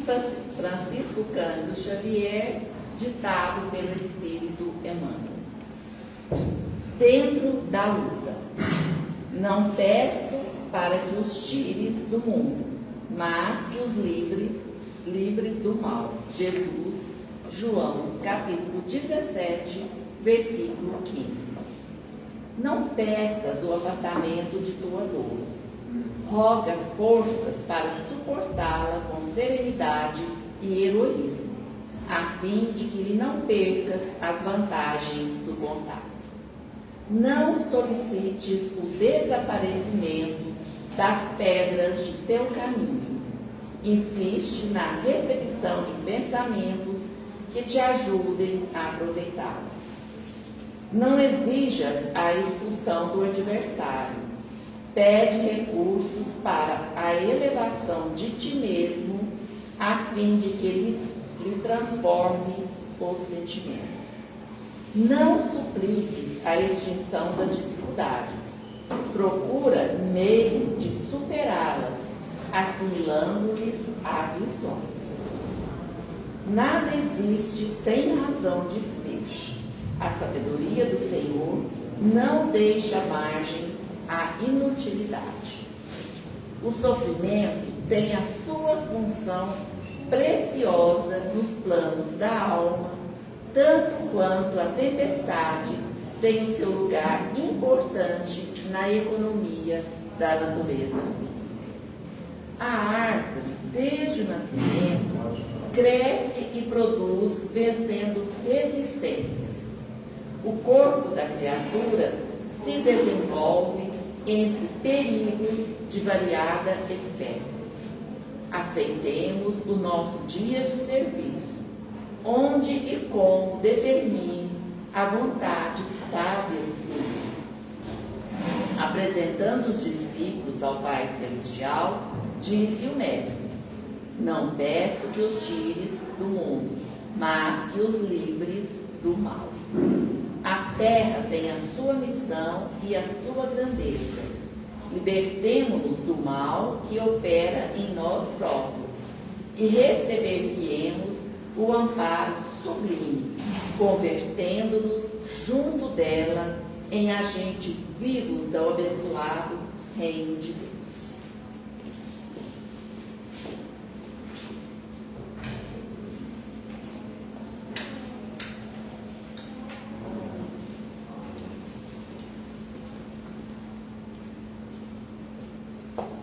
Francisco Cândido Xavier, ditado pelo Espírito Emmanuel. Dentro da luta, não peço para que os tires do mundo, mas que os livres do mal. Jesus, João, capítulo 17, versículo 15. Não peças o afastamento de tua dor. Roga forças para suportá-la com serenidade e heroísmo, a fim de que lhe não percas as vantagens do contato. Não solicites o desaparecimento das pedras de teu caminho. Insiste na recepção de pensamentos que te ajudem a aproveitá-las. Não exijas a expulsão do adversário. Pede recursos para a elevação de ti mesmo, a fim de que lhe transforme os sentimentos. Não supliques a extinção das dificuldades. Procura meio de superá-las, assimilando-lhes as lições. Nada existe sem razão de ser. A sabedoria do Senhor não deixa margem à inutilidade. O sofrimento tem a sua função preciosa nos planos da alma, tanto quanto a tempestade tem o seu lugar importante na economia da natureza física. A árvore, desde o nascimento, cresce e produz vencendo resistências. O corpo da criatura se desenvolve entre perigos de variada espécie. Aceitemos o nosso dia de serviço, onde e como determine a vontade sábia do Senhor. Apresentando os discípulos ao Pai Celestial, disse o Mestre: não peço que os tires do mundo, mas que os livres do mal. A terra tem a sua missão e a sua grandeza. Libertemo-nos do mal que opera em nós próprios e receber-lhe-emos o amparo sublime, convertendo-nos junto dela em agentes vivos do abençoado reino de Deus.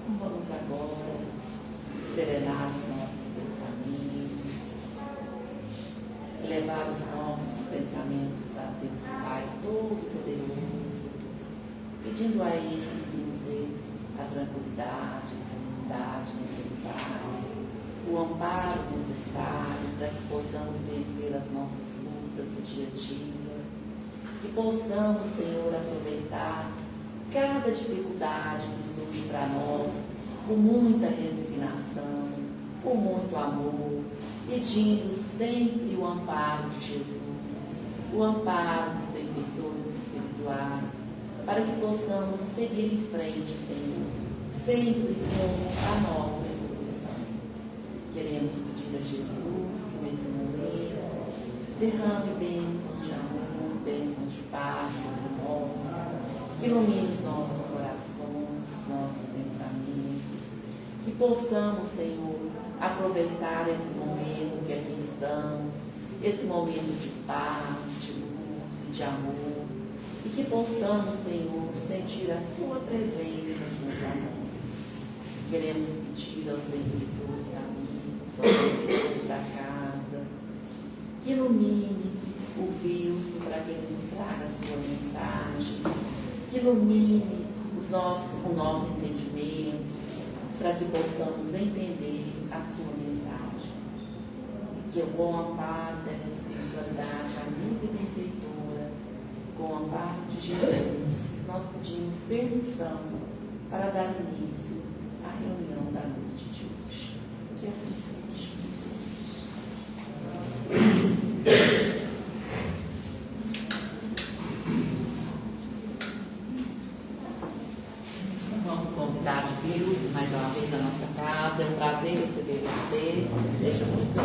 Vamos agora serenar os nossos pensamentos, levar os nossos pensamentos a Deus Pai Todo-Poderoso, pedindo a Ele que nos dê a tranquilidade, a serenidade necessária, o amparo necessário para que possamos vencer as nossas lutas do dia a dia, que possamos, Senhor, aproveitar cada dificuldade que surge para nós com muita resignação, com muito amor, pedindo sempre o amparo de Jesus, o amparo dos benfeitores espirituais, para que possamos seguir em frente, Senhor, sempre com a nossa evolução. Queremos pedir a Jesus que nesse momento derrame bênçãos de amor, bênçãos de paz sobre nós, que ilumine os nossos corações, os nossos pensamentos, que possamos, Senhor, aproveitar esse momento que aqui estamos, esse momento de paz, de luz e de amor, e que possamos, Senhor, sentir a Sua presença junto a nós. Queremos pedir aos benfeitores amigos, aos benfeitores da casa, que ilumine o Wilson para que ele nos traga a sua mensagem, que ilumine o nosso entendimento, para que possamos entender a sua mensagem. Que o bom amparo dessa espiritualidade amiga e benfeitora, com o amparo de Jesus, nós pedimos permissão para dar início à reunião da noite de hoje. Que assim seja. Vamos convidar o Deus mais uma vez à nossa casa. É um prazer receber você. Seja Oi.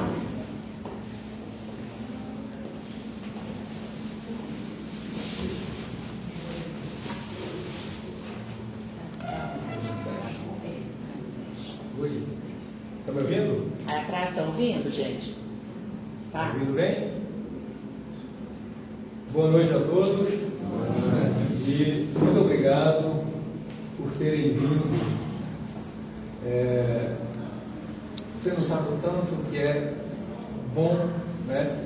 Está me ouvindo? A praça está ouvindo, gente? Tá? Está ouvindo bem? Boa noite a todos. E muito obrigado por terem vindo. Você não sabe o tanto que é bom, né,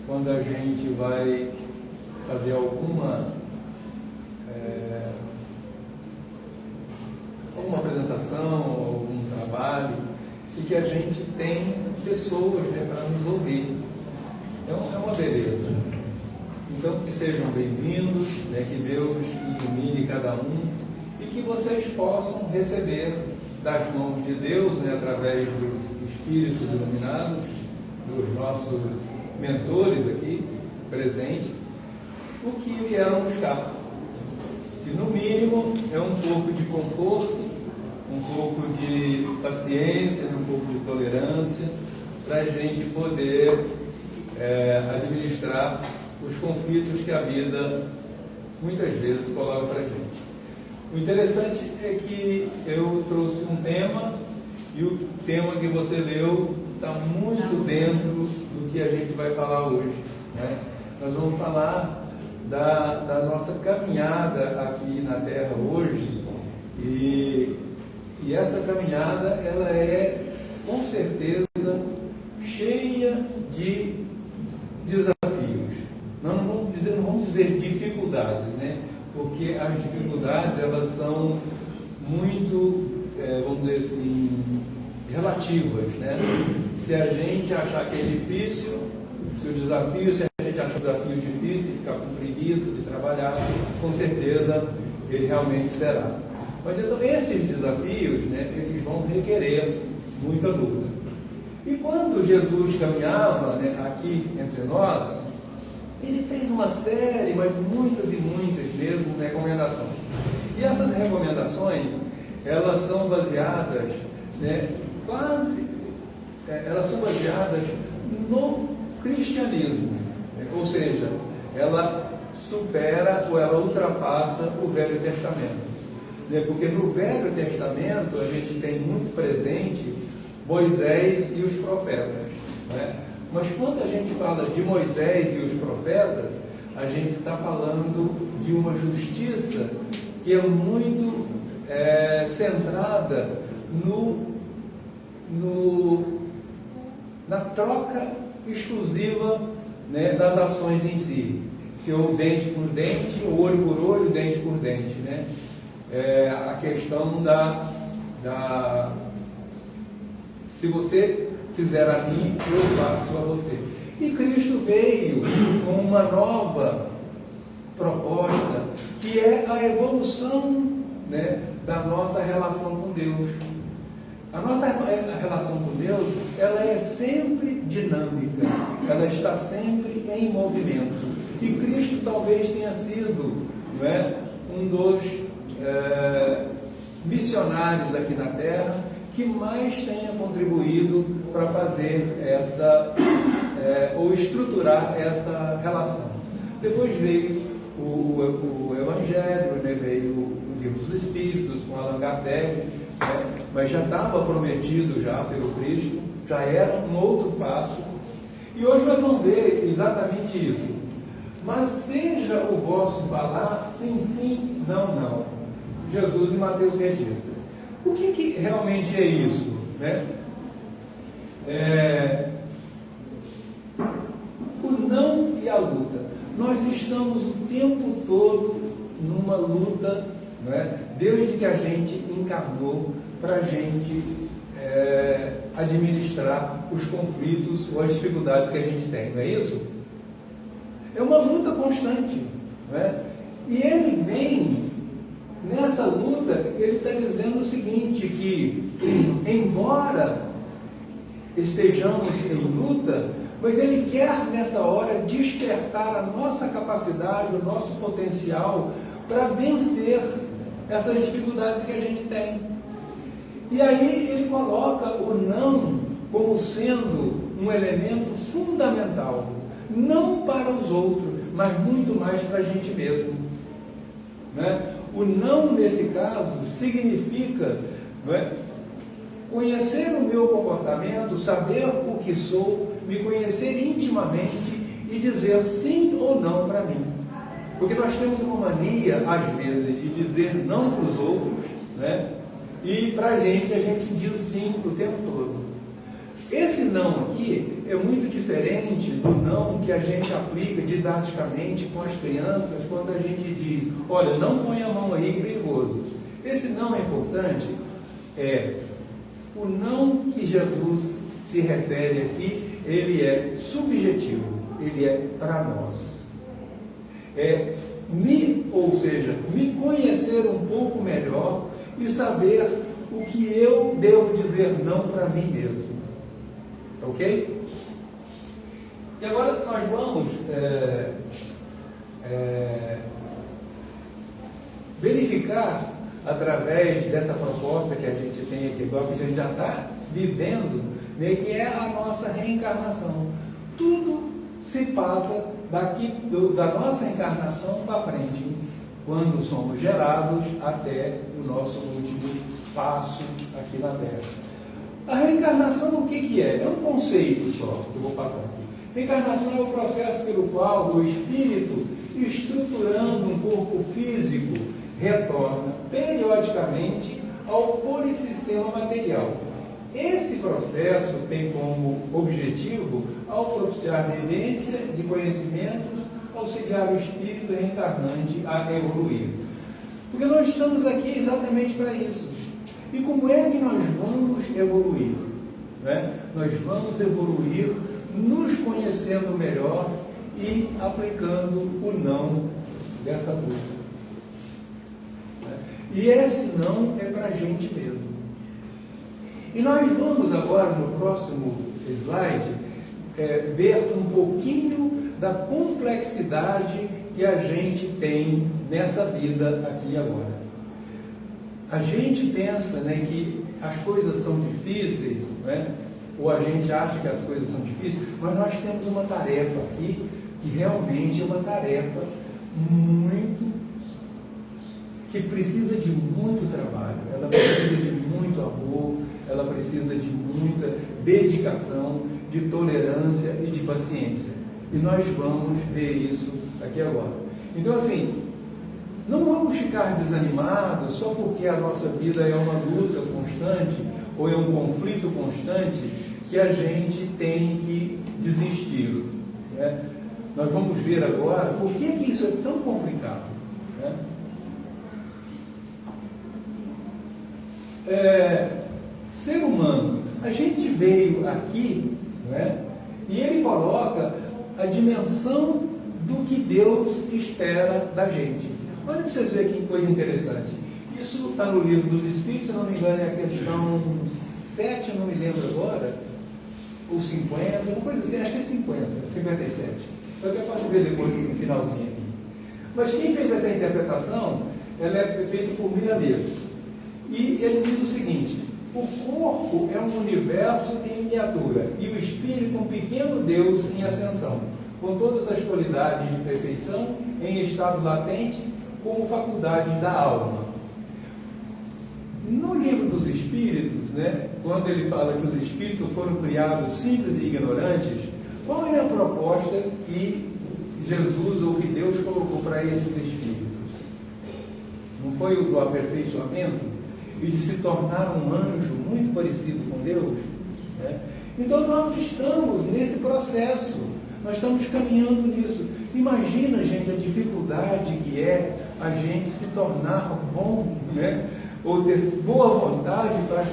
quando a gente vai fazer alguma apresentação, algum trabalho, e que a gente tem pessoas, né, para nos ouvir. Então é uma beleza. Então que sejam bem-vindos, né, que Deus ilumine cada um e que vocês possam receber das mãos de Deus, né, através dos Espíritos iluminados, dos nossos mentores aqui presentes, o que vieram buscar. Que no mínimo é um pouco de conforto, um pouco de paciência, um pouco de tolerância, para a gente poder administrar os conflitos que a vida muitas vezes coloca para a gente. O interessante é que eu trouxe um tema, e o tema que você leu está muito dentro do que a gente vai falar hoje, né? Nós vamos falar da nossa caminhada aqui na Terra hoje, e essa caminhada ela é com certeza cheia de desafios. Não vamos dizer dificuldades, né? Porque as dificuldades elas são muito, vamos dizer assim, relativas, né? Se a gente achar que é difícil, se a gente achar o desafio difícil, ficar com preguiça de trabalhar, com certeza ele realmente será. Mas então esses desafios, né, eles vão requerer muita luta. E quando Jesus caminhava, né, aqui entre nós, ele fez uma série, mas muitas e muitas mesmo, recomendações. E essas recomendações, elas são baseadas, né, elas são baseadas no cristianismo, né? Ou seja, ela supera ou ela ultrapassa o Velho Testamento, né? Porque no Velho Testamento a gente tem muito presente Moisés e os profetas, né? Mas quando a gente fala de Moisés e os profetas, a gente está falando de uma justiça que é muito centrada na troca exclusiva, né, das ações em si, que é o dente por dente, o olho por olho, dente por dente, né? A questão se você fizer a mim, eu faço a você. E Cristo veio com uma nova proposta, que é a evolução, né, da nossa relação com Deus. A nossa relação com Deus, ela é sempre dinâmica, ela está sempre em movimento. E Cristo talvez tenha sido, não é, um dos missionários aqui na Terra que mais tenha contribuído para fazer ou estruturar essa relação. Depois veio o Evangelho, né, veio o Livro dos Espíritos com Allan Kardec, né, mas já estava prometido já pelo Cristo, já era um outro passo. E hoje nós vamos ver exatamente isso. Mas seja o vosso falar sim, sim, não, não. Jesus em Mateus registra. O que realmente é isso, né? O não e a luta. Nós estamos o tempo todo numa luta, não é? Desde que a gente encarnou para a gente administrar os conflitos ou as dificuldades que a gente tem, não é isso? É uma luta constante, não é? E ele vem nessa luta, ele está dizendo o seguinte, que embora estejamos em luta, mas ele quer nessa hora despertar a nossa capacidade, o nosso potencial para vencer essas dificuldades que a gente tem. E aí ele coloca o não como sendo um elemento fundamental, não para os outros, mas muito mais para a gente mesmo. Né? O não, nesse caso, significa, não é, conhecer o meu comportamento, saber o que sou, me conhecer intimamente e dizer sim ou não para mim. Porque nós temos uma mania, às vezes, de dizer não para os outros, né? E para a gente diz sim o tempo todo. Esse não aqui é muito diferente do não que a gente aplica didaticamente com as crianças quando a gente diz, olha, não põe a mão aí, perigoso. Esse não é importante, o não que Jesus se refere aqui, ele é subjetivo, ele é para nós. Ou seja, me conhecer um pouco melhor e saber o que eu devo dizer não para mim mesmo. Ok? E agora nós vamos verificar, através dessa proposta que a gente tem aqui agora, que a gente já está vivendo, né, que é a nossa reencarnação. Tudo se passa da nossa encarnação para frente, quando somos gerados até o nosso último passo aqui na Terra. A reencarnação, o que é? É um conceito só, que eu vou passar aqui. Reencarnação é o processo pelo qual o espírito, estruturando um corpo físico, retorna periodicamente ao polissistema material. Esse processo tem como objetivo, ao propiciar vivência de conhecimentos, auxiliar o espírito reencarnante a evoluir. Porque nós estamos aqui exatamente para isso. E como é que nós vamos evoluir? Né? Nós vamos evoluir nos conhecendo melhor e aplicando o não dessa busca. E esse não é para a gente mesmo. E nós vamos agora, no próximo slide, ver um pouquinho da complexidade que a gente tem nessa vida aqui e agora. A gente pensa, né, que as coisas são difíceis, né, ou a gente acha que as coisas são difíceis, mas nós temos uma tarefa aqui que realmente é uma tarefa que precisa de muito trabalho, ela precisa de muito amor, ela precisa de muita dedicação, de tolerância e de paciência. E nós vamos ver isso aqui agora. Então, assim, não vamos ficar desanimados só porque a nossa vida é uma luta constante ou é um conflito constante que a gente tem que desistir. Né? Nós vamos ver agora por que isso é tão complicado. Né? Ser humano, a gente veio aqui, né, e ele coloca a dimensão do que Deus espera da gente. Olha para vocês verem que coisa interessante. Isso está no livro dos Espíritos, se não me engano é a questão 7, não me lembro agora, ou 50, uma coisa assim, acho que é 57. Eu até posso ver depois no finalzinho aqui. Mas quem fez essa interpretação, ela é feita por Milanês. E ele diz o seguinte: o corpo é um universo em miniatura e o espírito um pequeno Deus em ascensão, com todas as qualidades de perfeição em estado latente como faculdades da alma. No livro dos Espíritos, né, quando ele fala que os espíritos foram criados simples e ignorantes, qual é a proposta que Jesus ou que Deus colocou para esses espíritos? Não foi o do aperfeiçoamento? E de se tornar um anjo muito parecido com Deus? Né? Então nós estamos nesse processo, nós estamos caminhando nisso. Imagina, gente, a dificuldade que é a gente se tornar bom, né? Ou ter boa vontade para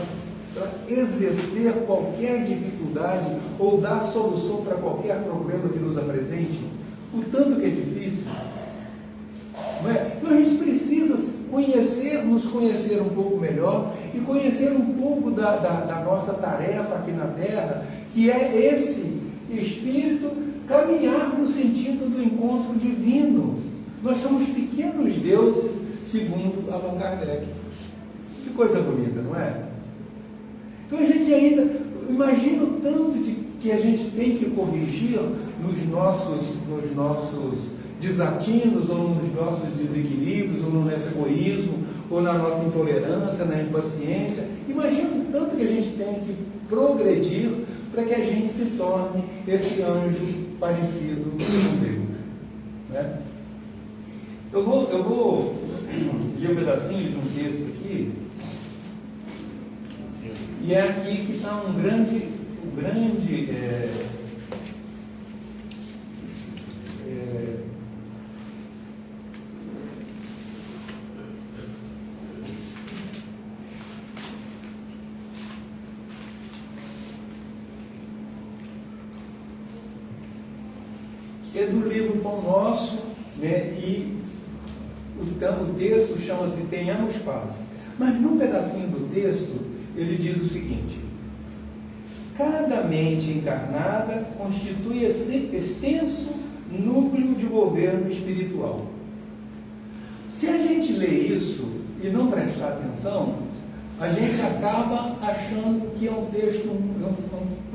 exercer qualquer dificuldade ou dar solução para qualquer problema que nos apresente. O tanto que é difícil. Não é? Então a gente precisa nos conhecer um pouco melhor e conhecer um pouco da nossa tarefa aqui na Terra, que é esse espírito caminhar no sentido do encontro divino. Nós somos pequenos deuses, segundo Allan Kardec. Que coisa bonita, não é? Então a gente ainda imagina o tanto de que a gente tem que corrigir nos nossos desatinos, ou nos nossos desequilíbrios, ou no nosso egoísmo, ou na nossa intolerância, na impaciência. Imagina o tanto que a gente tem que progredir para que a gente se torne esse anjo parecido com Deus. Né? Eu vou ler um pedacinho de um texto aqui, e é aqui que está um grande é do livro Pão Nosso, né? E o texto chama-se Tenhamos Paz. Mas num pedacinho do texto, ele diz o seguinte: cada mente encarnada constitui esse extenso núcleo de governo espiritual. Se a gente lê isso e não prestar atenção, a gente acaba achando que é um texto,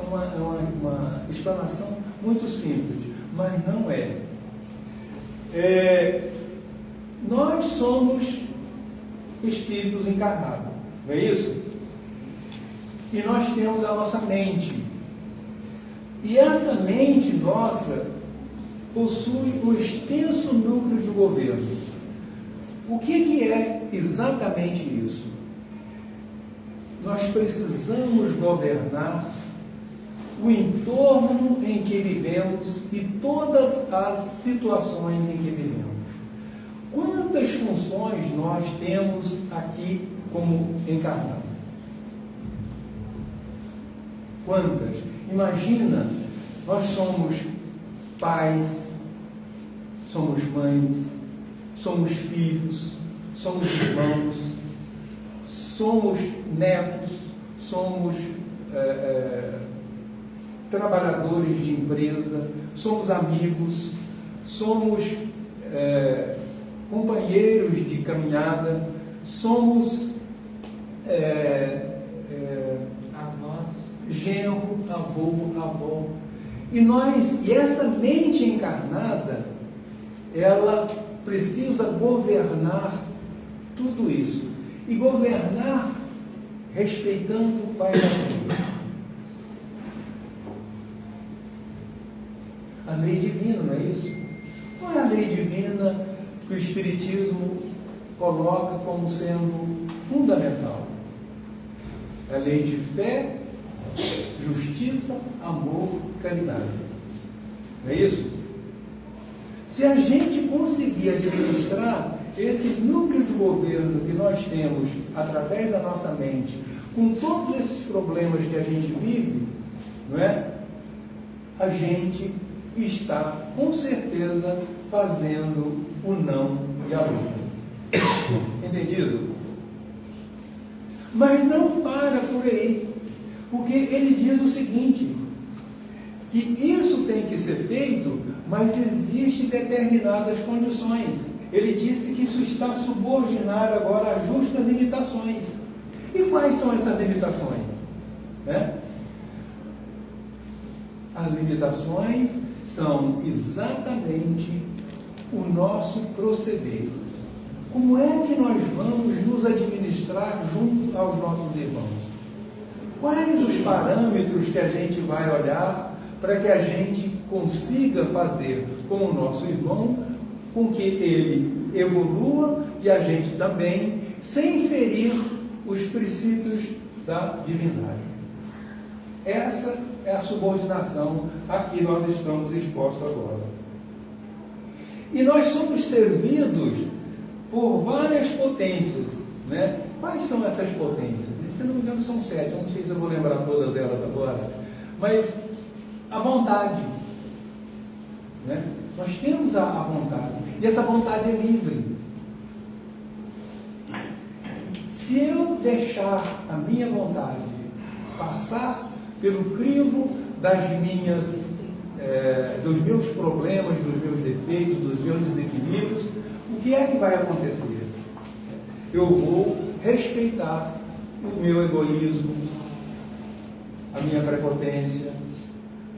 uma explanação muito simples, mas não é. Nós somos espíritos encarnados, não é isso? E nós temos a nossa mente. E essa mente nossa possui um extenso núcleo de governo. O que é exatamente isso? Nós precisamos governar o entorno em que vivemos e todas as situações em que vivemos. Quantas funções nós temos aqui como encarnados? Quantas? Imagina, nós somos pais, somos mães, somos filhos, somos irmãos, somos netos, somos trabalhadores de empresa, somos amigos, somos companheiros de caminhada, somos genro, avô, avó. E essa mente encarnada, ela precisa governar tudo isso. E governar respeitando o Pai da Lei. A lei divina, não é isso? Qual é a lei divina que o Espiritismo coloca como sendo fundamental? É a lei de fé, justiça, amor, caridade. Não é isso? Se a gente conseguir administrar esse núcleo de governo que nós temos através da nossa mente, com todos esses problemas que a gente vive, não é? A gente está, com certeza, fazendo o não e a luta. Entendido? Mas não para por aí, porque ele diz o seguinte, que isso tem que ser feito, mas existem determinadas condições. Ele disse que isso está subordinado agora a justas limitações. E quais são essas limitações? Né? As limitações são exatamente o nosso proceder. Como é que nós vamos nos administrar junto aos nossos irmãos? Quais os parâmetros que a gente vai olhar para que a gente consiga fazer com o nosso irmão, com que ele evolua e a gente também, sem ferir os princípios da divindade? Essa é a subordinação a que nós estamos expostos agora. E nós somos servidos por várias potências, né? Quais são essas potências? Se não me engano são 7, eu não sei se eu vou lembrar todas elas agora, mas a vontade, né? Nós temos a vontade, e essa vontade é livre. Se eu deixar a minha vontade passar pelo crivo dos meus problemas, dos meus defeitos, dos meus desequilíbrios, o que é que vai acontecer? Eu vou respeitar o meu egoísmo, a minha prepotência,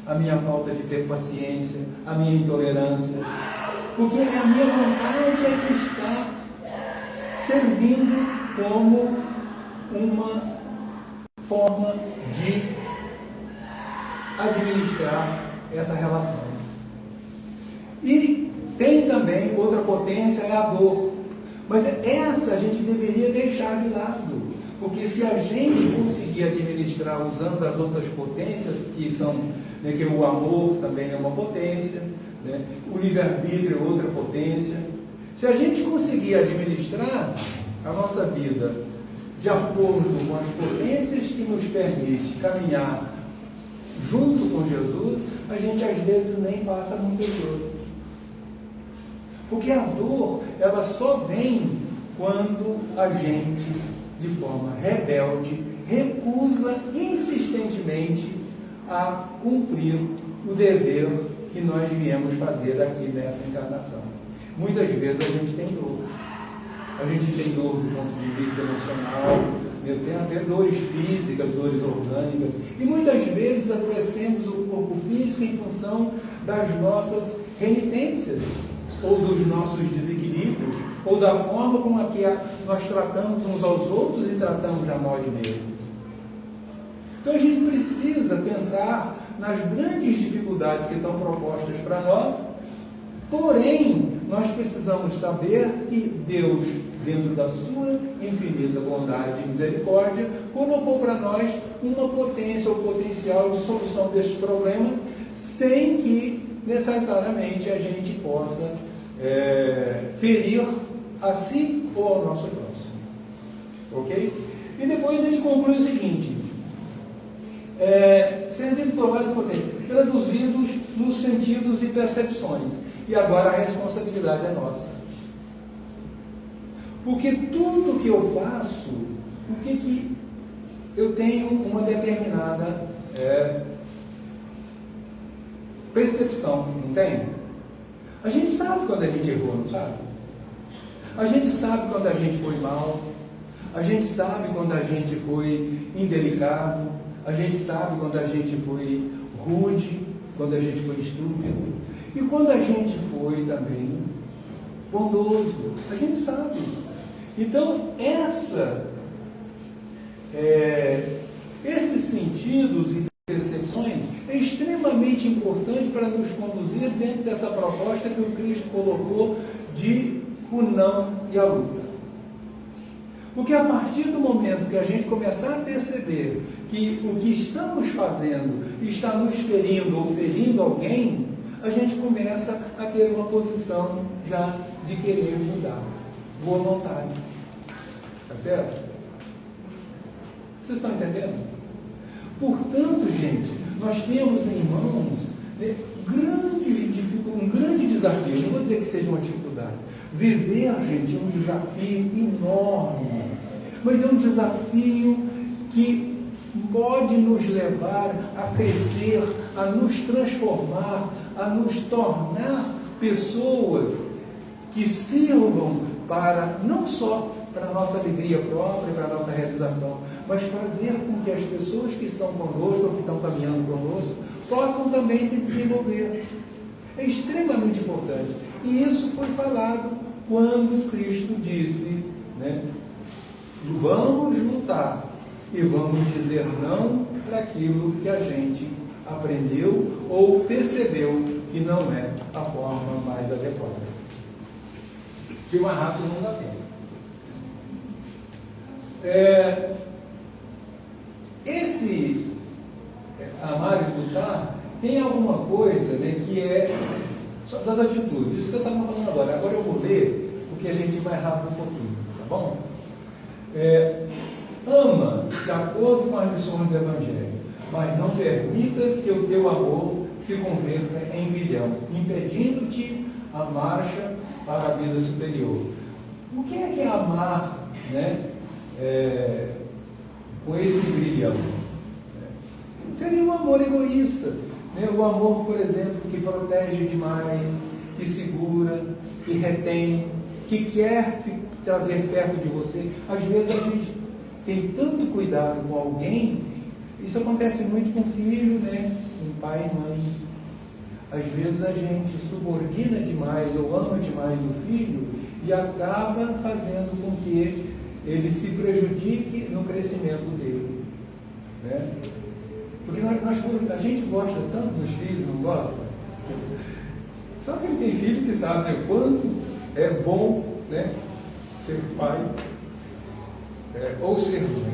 a minha falta de ter paciência, a minha intolerância, porque a minha vontade é que está servindo como uma forma de administrar essa relação. E tem também outra potência, é a dor. Mas essa a gente deveria deixar de lado, porque se a gente conseguir administrar usando as outras potências, que são, né, que o amor também é uma potência, né, o livre-arbítrio é outra potência, se a gente conseguir administrar a nossa vida de acordo com as potências que nos permite caminhar junto com Jesus, a gente às vezes nem passa muitas dores. Porque a dor, ela só vem quando a gente, de forma rebelde, recusa insistentemente a cumprir o dever que nós viemos fazer aqui nessa encarnação. Muitas vezes a gente tem dor. A gente tem dor do ponto de vista emocional, tem até dores físicas, dores orgânicas, e muitas vezes adoecemos o corpo físico em função das nossas renitências, ou dos nossos desequilíbrios, ou da forma como a que nós tratamos uns aos outros e tratamos a nós mesmos. Então a gente precisa pensar nas grandes dificuldades que estão propostas para nós, porém, nós precisamos saber que Deus, dentro da sua infinita bondade e misericórdia, colocou para nós uma potência ou potencial de solução destes problemas, sem que necessariamente a gente possa ferir a si ou ao nosso próximo. Ok? E depois ele conclui o seguinte: sendo provados traduzidos nos sentidos e percepções. E agora a responsabilidade é nossa. Porque tudo que eu faço, por que eu tenho uma determinada percepção, não tem? A gente sabe quando a gente errou, não sabe? A gente sabe quando a gente foi mal, a gente sabe quando a gente foi indelicado, a gente sabe quando a gente foi rude, quando a gente foi estúpido, e quando a gente foi também bondoso, a gente sabe. Então, esses sentidos e percepções é extremamente importante para nos conduzir dentro dessa proposta que o Cristo colocou de o não e a luta. Porque a partir do momento que a gente começar a perceber que o que estamos fazendo está nos ferindo ou ferindo alguém, a gente começa a ter uma posição já de querer mudar. Boa vontade. Tá certo? Vocês estão entendendo? Portanto, gente, nós temos em mãos um grande desafio. Não vou dizer que seja uma dificuldade. Viver, gente, é um desafio enorme. Mas é um desafio que pode nos levar a crescer, a nos transformar, a nos tornar pessoas que sirvam para, não só para a nossa alegria própria, para a nossa realização, mas fazer com que as pessoas que estão conosco, ou que estão caminhando conosco, possam também se desenvolver. É extremamente importante. E isso foi falado quando Cristo disse, né, vamos lutar e vamos dizer não para aquilo que a gente aprendeu ou percebeu que não é a forma mais adequada. Que mais rápido não dá tempo. Esse amar e lutar tem alguma coisa, né, que é só das atitudes. Isso que eu estava falando agora. Agora eu vou ler, porque a gente vai rápido um pouquinho, tá bom? Ama de acordo com as lições do Evangelho, mas não permitas que o teu amor se converta em grilhão, impedindo-te a marcha para a vida superior. O que é amar, né, com esse grilhão? Seria um amor egoísta, né? O amor, por exemplo, que protege demais, que segura, que retém, que quer trazer perto de você. Às vezes a gente tem tanto cuidado com alguém Isso acontece muito com filho, né? Com pai e mãe. Às vezes a gente subordina demais ou ama demais o filho e acaba fazendo com que ele se prejudique no crescimento dele, né? Porque a gente gosta tanto dos filhos, não gosta? Só que ele tem filho que sabe, né, quanto é bom, né, ser pai ou ser mãe.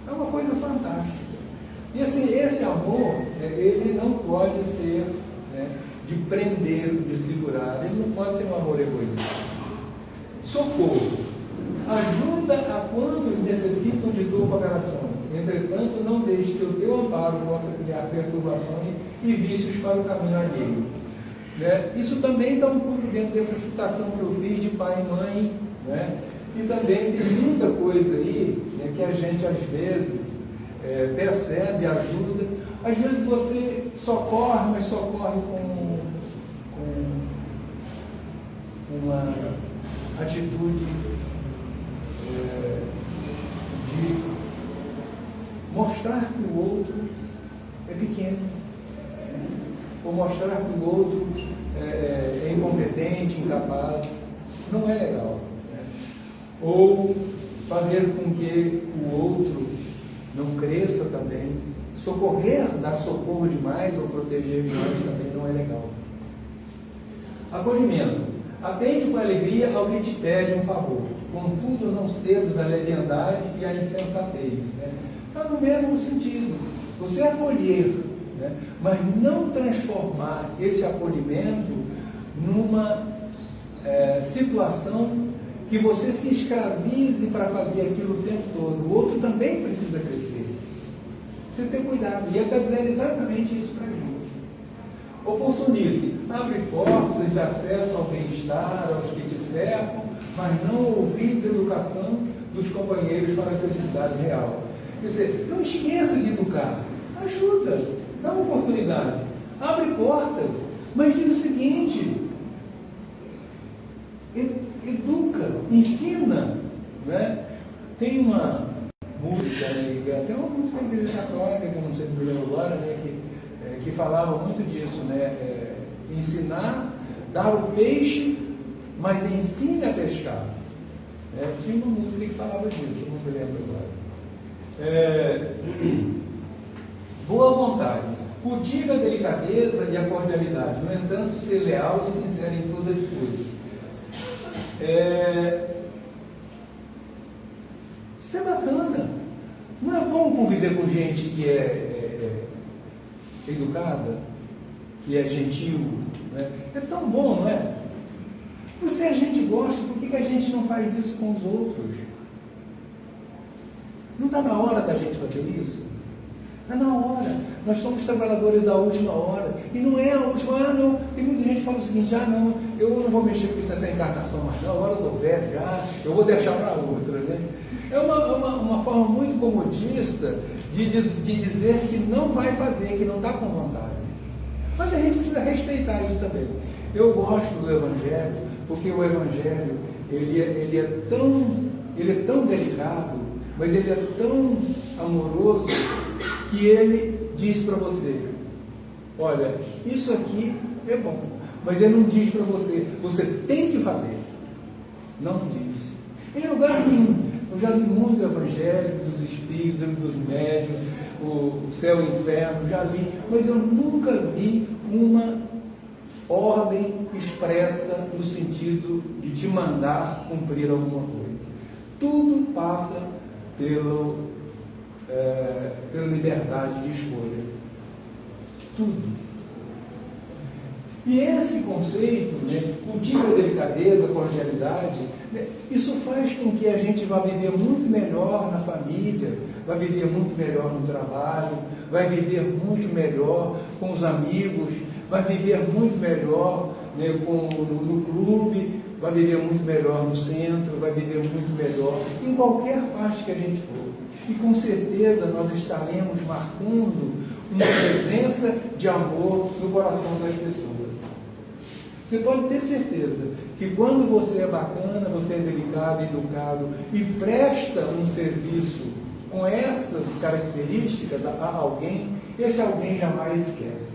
É uma coisa fantástica. E assim, esse amor, ele não pode ser, né, de prender, de segurar. Ele não pode ser um amor egoísta. Socorro. Ajuda a quando necessitam de tua cooperação. Entretanto, não deixe que o teu amparo possa criar perturbações e vícios para o caminho alheio. Né? Isso também está um pouco dentro dessa citação que eu fiz de pai e mãe. Né? E também tem muita coisa aí, né, que a gente às vezes percebe, ajuda. Às vezes você socorre, mas socorre com uma atitude de mostrar que o outro é pequeno, ou mostrar que o outro é incompetente, incapaz. Não é legal, né? Ou fazer com que o outro não cresça também. Socorrer, dar socorro demais ou proteger demais também não é legal. Acolhimento. Atende com alegria ao que te pede um favor, contudo não cedas à leviandade e à insensatez. Né? Está no mesmo sentido. Você acolher, né, mas não transformar esse acolhimento numa situação que você se escravize para fazer aquilo o tempo todo. O outro também precisa crescer. Você tem cuidado. E ele está dizendo exatamente isso para a gente. Oportunize, abre portas de acesso ao bem-estar, aos que te cercam, mas não ouvides a educação dos companheiros para a felicidade real. Quer dizer, não esqueça de educar. Ajuda, dá uma oportunidade, abre portas, mas diz o seguinte: educa, ensina, né? Tem uma música, até uma música da Igreja Católica, que eu não sei me lembro agora, né, que falava muito disso, né? Ensinar, dar o peixe, mas ensine a pescar. Tinha uma música que falava disso, eu não me lembro agora. Boa vontade, cultiva a delicadeza e a cordialidade, no entanto, ser leal e sincero em toda atitude. Isso é bacana. Não é bom conviver com gente que é educada, que é gentil, né? É tão bom, não é? Se a gente gosta, por que a gente não faz isso com os outros? Não está na hora da gente fazer isso? Está na hora. Nós somos trabalhadores da última hora. E não é a última. Não. Tem muita gente que fala o seguinte: não, eu não vou mexer com isso nessa encarnação mais não. Agora eu estou velho já, eu vou deixar para outra, né? É uma forma muito comodista de dizer que não vai fazer, que não está com vontade. Mas a gente precisa respeitar isso também. Eu gosto do Evangelho, porque o Evangelho ele é tão delicado, mas ele é tão amoroso, que ele diz para você: olha, isso aqui é bom, mas ele não diz para você, você tem que fazer. Não diz. Em lugar nenhum. Eu já li muitos evangelhos dos espíritos, dos médiuns, o céu e o inferno, já li, mas eu nunca vi uma ordem expressa no sentido de te mandar cumprir alguma coisa. Tudo passa pela liberdade de escolha. Tudo. E esse conceito, né, cultiva a delicadeza, a cordialidade, né, isso faz com que a gente vá viver muito melhor na família, vai viver muito melhor no trabalho, vai viver muito melhor com os amigos, vai viver muito melhor, né, no clube, vai viver muito melhor no centro, vai viver muito melhor em qualquer parte que a gente for. E com certeza nós estaremos marcando uma presença de amor no coração das pessoas. Você pode ter certeza que quando você é bacana, você é delicado, educado e presta um serviço com essas características a alguém, esse alguém jamais esquece.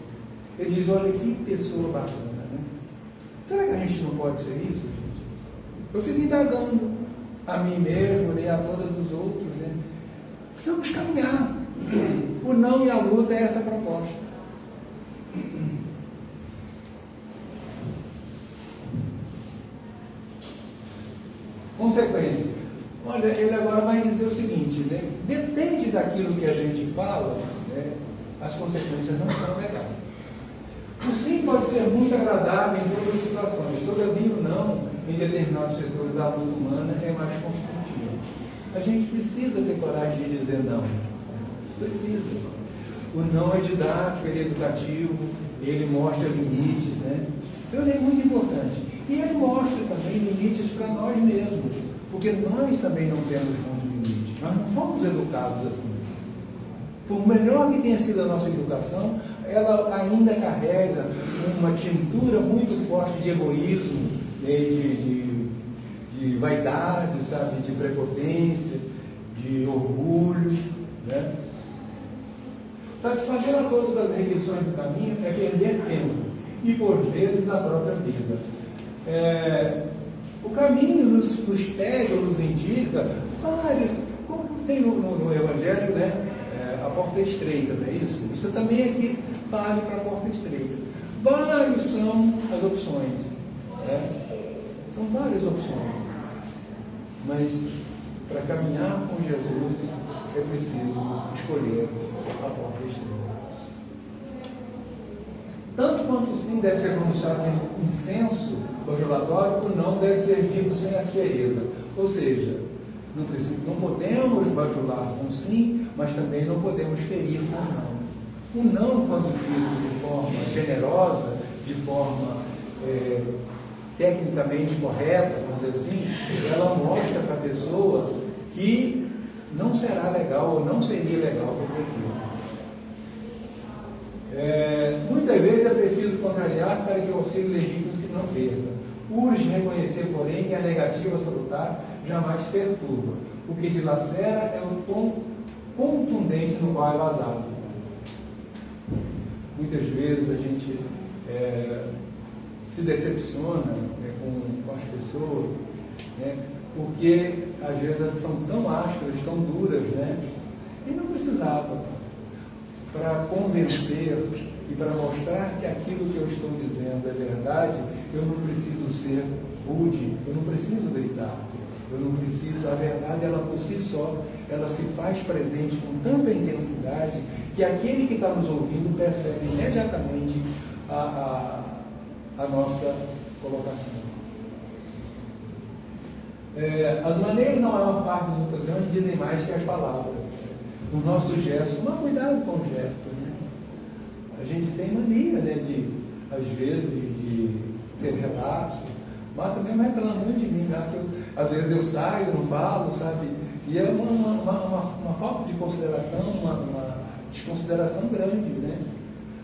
Ele diz, olha que pessoa bacana, né? Será que a gente não pode ser isso, gente? Eu fico indagando a mim mesmo, nem a todos os outros, né? Precisamos caminhar. O não e a luta é essa proposta. Consequência. Olha, ele agora vai dizer o seguinte, né? Depende daquilo que a gente fala, né? As consequências não são legais. O sim pode ser muito agradável em todas as situações, todavia o não, em determinados setores da luta humana, é mais construtivo. A gente precisa ter coragem de dizer não. Precisa. O não é didático, ele é educativo, ele mostra limites, né? Então ele é muito importante. E ele mostra também limites para nós mesmos, porque nós também não temos muitos limites. Nós não fomos educados assim. Por melhor que tenha sido a nossa educação, ela ainda carrega uma tintura muito forte de egoísmo, de vaidade, sabe, de prepotência, de orgulho, né? Satisfazer a todas as requisições do caminho é perder tempo e, por vezes, a própria vida. O caminho nos pede ou nos indica várias, como tem no Evangelho, né? A porta estreita, não é isso? Isso também aqui vale para a porta estreita. Várias são as opções. Né? São várias opções. Mas para caminhar com Jesus é preciso escolher a porta estreita. Tanto quanto o sim deve ser pronunciado sem incenso bajulatório, o não deve ser dito sem aspereza. Ou seja, não podemos bajular com sim, mas também não podemos ferir com não. O não, quando dito de forma generosa, de forma tecnicamente correta, vamos dizer assim, ela mostra para a pessoa que não será legal ou não seria legal para aquilo. Muitas vezes é preciso contrariar para que o auxílio legítimo se não perca. Urge reconhecer, porém, que a negativa salutar jamais perturba. O que dilacera é o tom contundente no qual é vazado. Muitas vezes a gente se decepciona com as pessoas, né, porque às vezes elas são tão ásperas, tão duras, né, e não precisava. Para convencer e para mostrar que aquilo que eu estou dizendo é verdade, eu não preciso ser rude, eu não preciso gritar, eu não preciso, a verdade ela por si só, ela se faz presente com tanta intensidade que aquele que está nos ouvindo percebe imediatamente a nossa colocação. As maneiras, na maior parte das ocasiões, dizem mais que as palavras. No nosso gesto, mas cuidado com o gesto, né? A gente tem mania, né, às vezes, de ser relapso. Márcia mesmo reclama muito de mim, né? Às vezes eu saio, não falo, sabe? E é uma falta de consideração, uma desconsideração grande, né?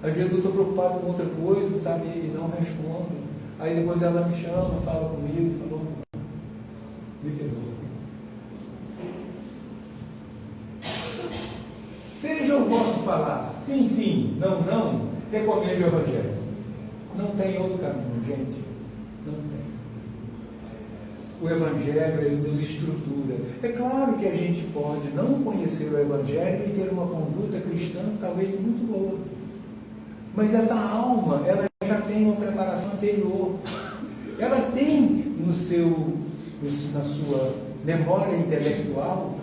Às vezes eu estou preocupado com outra coisa, sabe? E não respondo. Aí depois ela me chama, fala comigo, falou, me perdoa. Seja eu posso falar sim, sim, não, não, recomende o Evangelho. Não tem outro caminho, gente. Não tem. O Evangelho, ele nos estrutura. É claro que a gente pode não conhecer o Evangelho e ter uma conduta cristã talvez muito boa. Mas essa alma, ela já tem uma preparação anterior. Ela tem na sua memória intelectual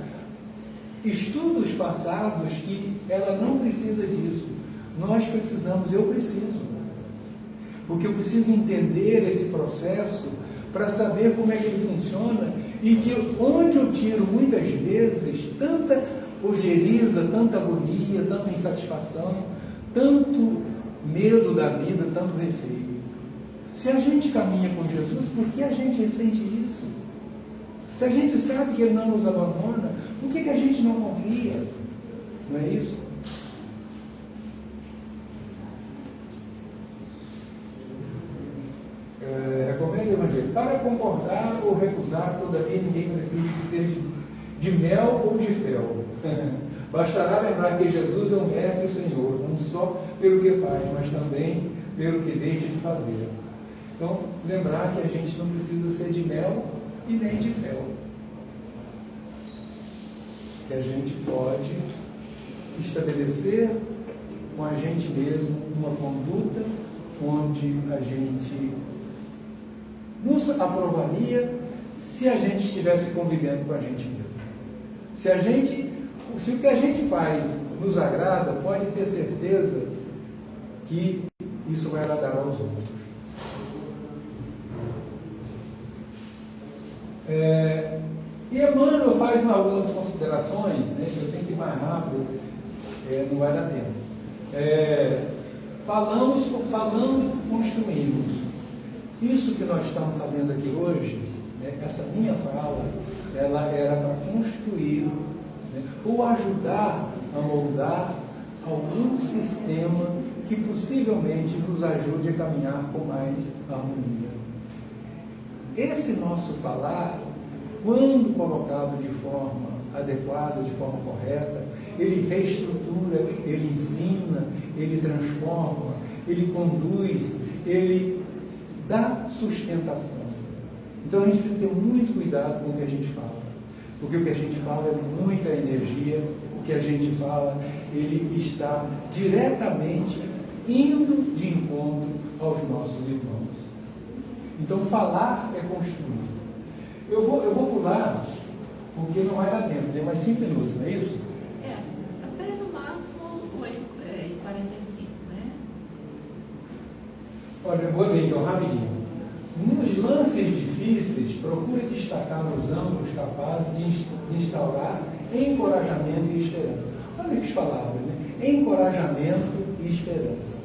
estudos passados que ela não precisa disso. Nós precisamos, eu preciso. Porque eu preciso entender esse processo para saber como é que ele funciona e de onde eu tiro muitas vezes tanta ojeriza, tanta agonia, tanta insatisfação, tanto medo da vida, tanto receio. Se a gente caminha com Jesus, por que a gente ressente isso? Se a gente sabe que Ele não nos abandona, por que a gente não confia? Não é isso? Recomendo o Evangelho. Para concordar ou recusar, todavia ninguém precisa de ser de mel ou de fel. Bastará lembrar que Jesus é o Mestre e o Senhor, não só pelo que faz, mas também pelo que deixa de fazer. Então, lembrar que a gente não precisa ser de mel e nem de fel. Que a gente pode estabelecer com a gente mesmo uma conduta onde a gente nos aprovaria se a gente estivesse convivendo com a gente mesmo. Se o que a gente faz nos agrada, pode ter certeza que isso vai agradar aos outros. E Emmanuel faz algumas considerações, né, que eu tenho que ir mais rápido, não vai dar tempo. Falando, construímos. Isso que nós estamos fazendo aqui hoje, né, essa minha fala, ela era para construir, né, ou ajudar a moldar algum sistema que possivelmente nos ajude a caminhar com mais harmonia. Esse nosso falar, quando colocado de forma adequada, de forma correta, ele reestrutura, ele ensina, ele transforma, ele conduz, ele dá sustentação. Então a gente tem que ter muito cuidado com o que a gente fala, porque o que a gente fala é muita energia, o que a gente fala, ele está diretamente indo de encontro aos nossos irmãos. Então falar é construir. Eu vou pular, porque não vai dar tempo, tem mais 5 minutos, não é isso? Até no máximo 8h45, né? Olha, eu vou ler então rapidinho. Nos lances difíceis, procure destacar os ângulos capazes de instaurar encorajamento e esperança. Olha que palavras, né? Encorajamento e esperança.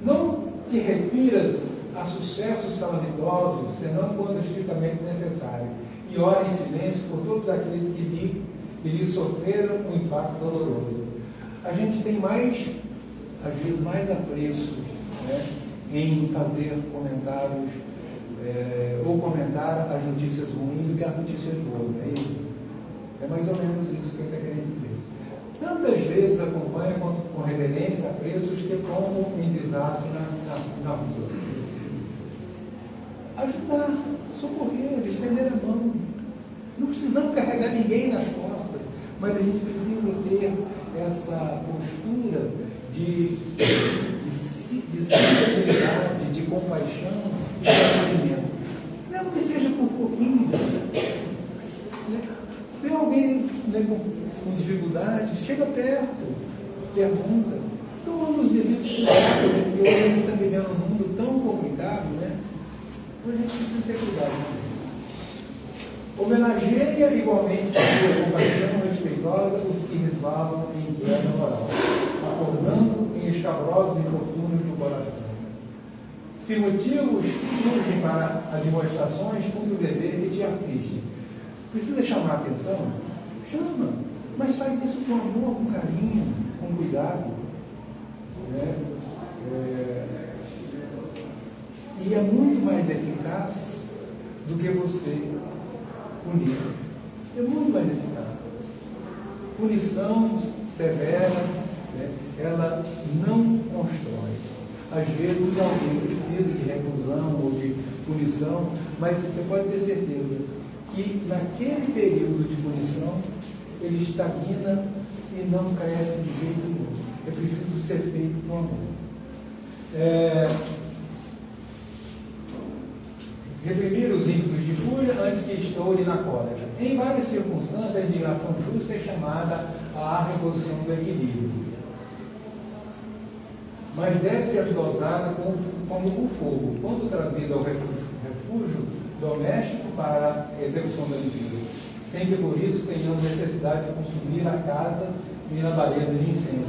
Não te refiras a sucessos calamitosos, senão quando estritamente necessário, e ora em silêncio por todos aqueles que lhe sofreram um impacto doloroso. A gente tem às vezes mais apreço, né, em fazer comentários ou comentar as notícias ruins do que as notícias boas, não é isso? É mais ou menos isso que eu estou querendo dizer. Tantas vezes acompanha com reverência apreço os que tombam em desastre na rua. Ajudar, socorrer, estender a mão. Não precisamos carregar ninguém nas costas, mas a gente precisa ter essa postura de sensibilidade, de compaixão e de acolhimento. Mesmo que seja por pouquinho. Vê alguém, né, com dificuldade, chega perto, pergunta. Toma os devidos cuidados, porque hoje a gente está vivendo um mundo tão complicado, né? A gente precisa ter cuidado. Homenageia igualmente com sua compaixão respeitosa os que resvalam em queda moral, acordando em escabrosos infortúnios do coração. Se motivos surgem para admoestações, cumpre o dever que te assiste. Precisa chamar a atenção? Chama, mas faz isso com amor, com carinho, com cuidado. Né? E é muito mais eficaz do que você punir. É muito mais eficaz. Punição severa, né, ela não constrói. Às vezes alguém precisa de reclusão ou de punição, mas você pode ter certeza que naquele período de punição ele estagna e não cresce de jeito nenhum. É preciso ser feito com amor. Reprimir os ímpetos de fúria antes que estoure na cólera. Em várias circunstâncias, a indignação justa é chamada à reposição do equilíbrio. Mas deve ser dosada como o fogo, quando trazida ao refúgio doméstico para a execução da medida, sem que por isso tenhamos necessidade de consumir a casa e na baleza de incêndio.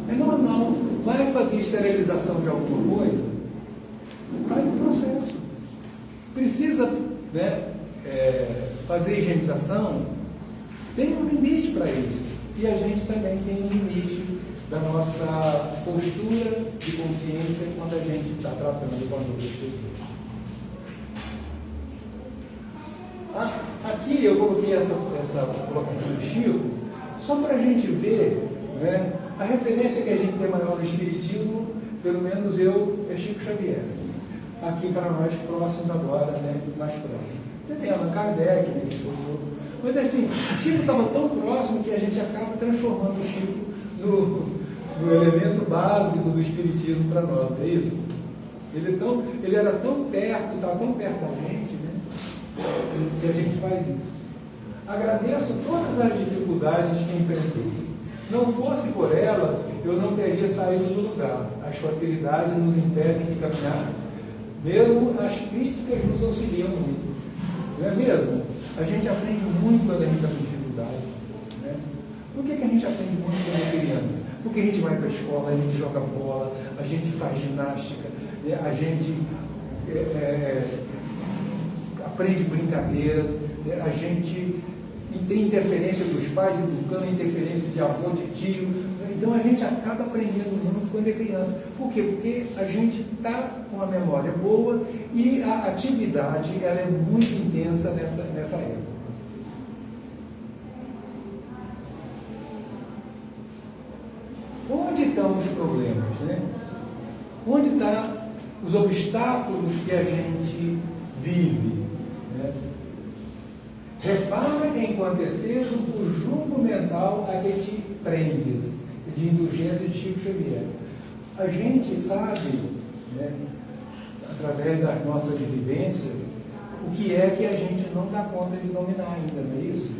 É normal. Vai fazer esterilização de alguma coisa? Faz o processo. Precisa, né, fazer higienização? Tem um limite para isso. E a gente também tem um limite da nossa postura de consciência quando a gente está tratando com as outras pessoas. aqui eu coloquei essa colocação do Chico, só para a gente ver, né, a referência que a gente tem maior no Espiritismo, pelo menos eu, é Chico Xavier. Aqui para nós próximos agora, né, mais próximos. Você tem Allan Kardec, né, mas assim, o Chico estava tão próximo que a gente acaba transformando o Chico no elemento básico do Espiritismo para nós, é isso? Ele era tão perto, estava tão perto da gente, né, que a gente faz isso. Agradeço todas as dificuldades que enfrentei. Não fosse por elas, eu não teria saído do lugar. As facilidades nos impedem de caminhar, mesmo as críticas nos auxiliam muito. Não é mesmo? A gente aprende muito quando a gente está com dificuldade. Né? Por que a gente aprende muito quando é criança? Porque a gente vai para a escola, a gente joga bola, a gente faz ginástica, a gente aprende brincadeiras, a gente tem interferência dos pais educando, interferência de avô, de tio. Então a gente acaba aprendendo muito quando é criança. Por quê? Porque a gente está com a memória boa e a atividade ela é muito intensa nessa época. Onde estão os problemas, né? Onde estão os obstáculos que a gente vive, né? Repara enquanto o julgo mental a que te prendes, de indulgência de Chico Xavier. A gente sabe, né, através das nossas vivências, o que é que a gente não dá conta de dominar ainda, não é isso?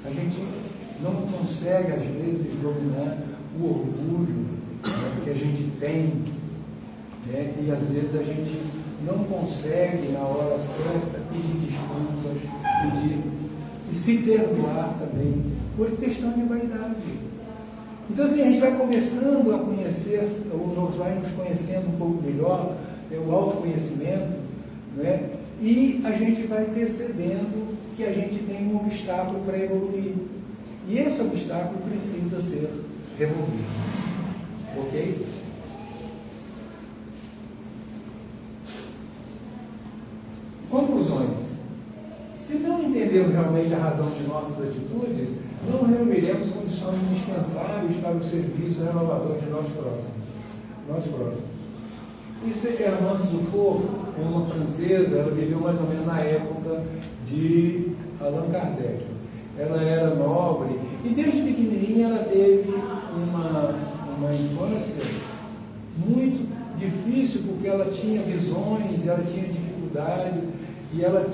A gente não consegue, às vezes, dominar o orgulho, né, que a gente tem, né, e às vezes a gente não consegue, na hora certa, pedir desculpas, e se perdoar também, por questão de vaidade. Então, assim, a gente vai começando a conhecer, ou nós vai nos conhecendo um pouco melhor, o autoconhecimento, né? E a gente vai percebendo que a gente tem um obstáculo para evoluir. E esse obstáculo precisa ser removido. Ok? Conclusões. Se não entendermos realmente a razão de nossas atitudes, não reuniremos condições indispensáveis para o serviço renovador de nós próximos. Isso é Hermance Dufour, uma francesa, ela viveu mais ou menos na época de Allan Kardec. Ela era nobre e desde pequenininha ela teve uma infância muito difícil, porque ela tinha visões, ela tinha dificuldades e ela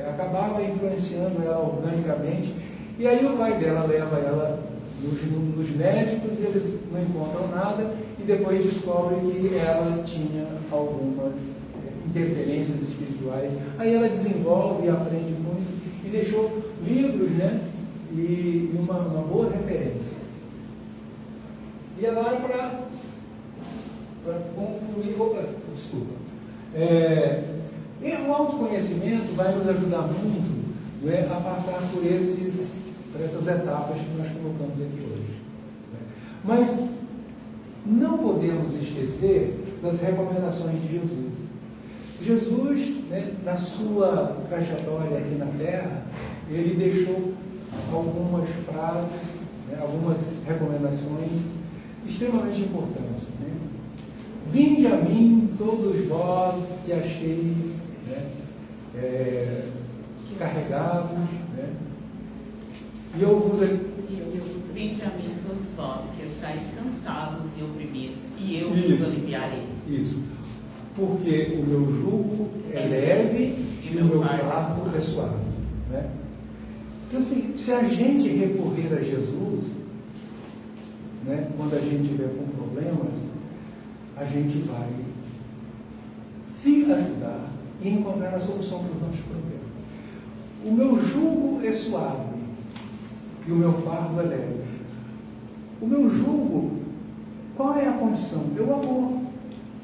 acabava influenciando ela organicamente. E aí o pai dela leva ela nos médicos, eles não encontram nada e depois descobrem que ela tinha algumas interferências espirituais. Aí ela desenvolve e aprende muito e deixou livros, né, e uma boa referência. E agora para concluir, o autoconhecimento vai nos ajudar muito, né, a passar por essas etapas que nós colocamos aqui hoje. Né? Mas não podemos esquecer das recomendações de Jesus. Jesus, né, na sua trajetória aqui na Terra, ele deixou algumas frases, né, algumas recomendações extremamente importantes. Né? Vinde a mim, todos vós que acheis, né, carregados, né? E eu vos vinde a mim todos vós que estáis cansados e oprimidos, e eu Isso. vos aliviarei. Isso. Porque o meu jugo é leve e o meu fardo é suave. Né? Então, assim, se a gente recorrer a Jesus, né, quando a gente estiver com problemas, a gente vai se ajudar e encontrar a solução para os nossos problemas. O meu jugo é suave e o meu fardo é leve. O meu jugo, qual é a condição? É o amor.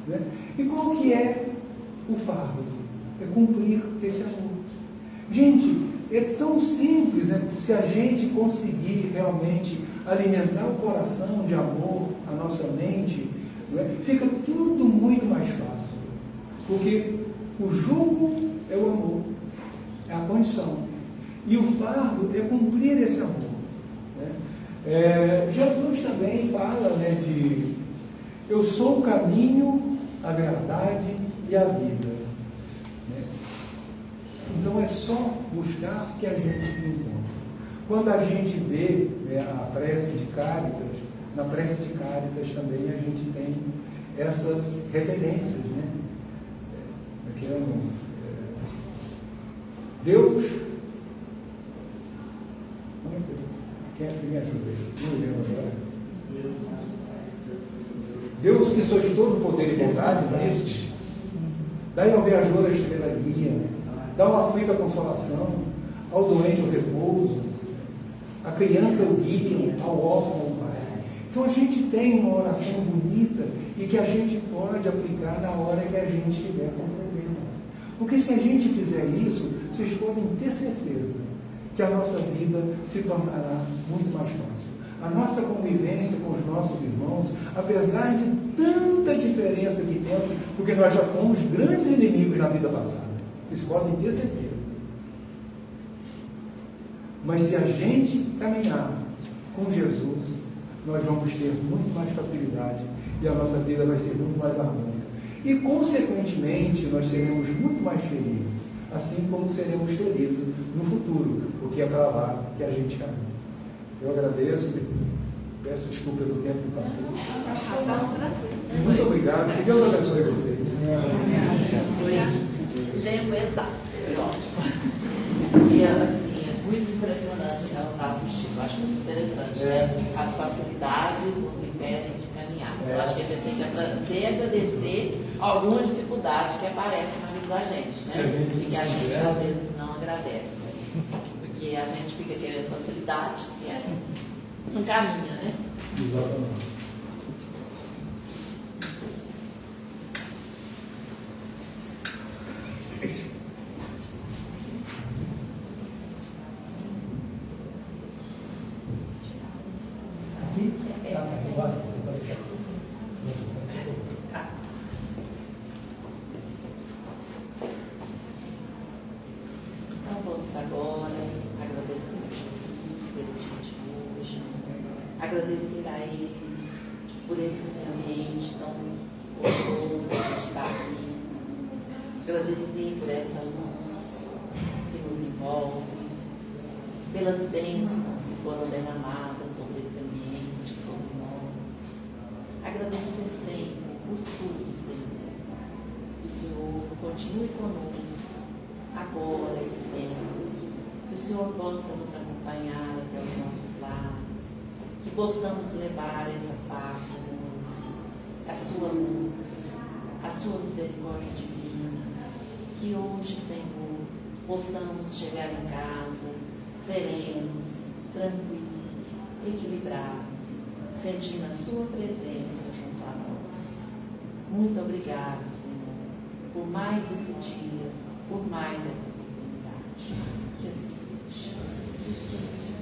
Né? E qual que é o fardo? É cumprir esse amor. Gente, é tão simples, né? Se a gente conseguir realmente alimentar o coração de amor, a nossa mente, né? Fica tudo muito mais fácil. Porque o jugo é o amor. É a condição. E o fardo é cumprir esse amor. Né? Jesus também fala, né, de eu sou o caminho, a verdade e a vida. Né? Então é só buscar que a gente encontra. Quando a gente vê, né, a prece de Cáritas, na prece de Cáritas também a gente tem essas referências, né? Deus, quem é que me ajuda aí? Não me lembro agora. Deus que sois todo poder e bondade, não é isso? Dai ao viajor a estrela guia, dá ao aflito a consolação, ao doente o repouso, a criança o guia, ao órfão o pai. Então a gente tem uma oração bonita e que a gente pode aplicar na hora que a gente estiver com problema. Porque se a gente fizer isso, vocês podem ter certeza que a nossa vida se tornará muito mais fácil. A nossa convivência com os nossos irmãos, apesar de tanta diferença que temos, porque nós já fomos grandes inimigos na vida passada, vocês podem ter certeza. Mas se a gente caminhar com Jesus, nós vamos ter muito mais facilidade e a nossa vida vai ser muito mais harmônica. E, consequentemente, nós seremos muito mais felizes, assim como seremos felizes no futuro, porque é para lá que a gente caminha. Eu agradeço, peço desculpa pelo tempo que passei. Muito obrigado, que Deus abençoe vocês. Tempo exato, foi ótimo. E assim, é muito impressionante, né, o caso do Chico. Eu acho muito interessante, né? As facilidades nos impedem de caminhar. Eu acho que a gente tem que agradecer alguma dificuldade que aparece na vida da gente, né? E que a gente às vezes não agradece. Porque a gente fica querendo facilidade, que não caminha, né? Exatamente. Então vamos agora agradecer a Jesus pelo dia de hoje, agradecer a Ele por esse ambiente tão gostoso que a gente está aqui, agradecer por essa luz que nos envolve, pelas bênçãos que foram derramadas sobre esse ambiente, sobre nós. Agradecer sempre por tudo, Senhor. Que o Senhor continue conosco, agora e sempre. Que o Senhor possa nos acompanhar até os nossos lares. Que possamos levar essa paz conosco, a sua luz, a sua misericórdia divina. Que hoje, Senhor, possamos chegar em casa serenos, tranquilos, equilibrados, sentindo a sua presença junto a nós. Muito obrigado, Senhor, por mais esse dia, por mais essa oportunidade. Que assim seja.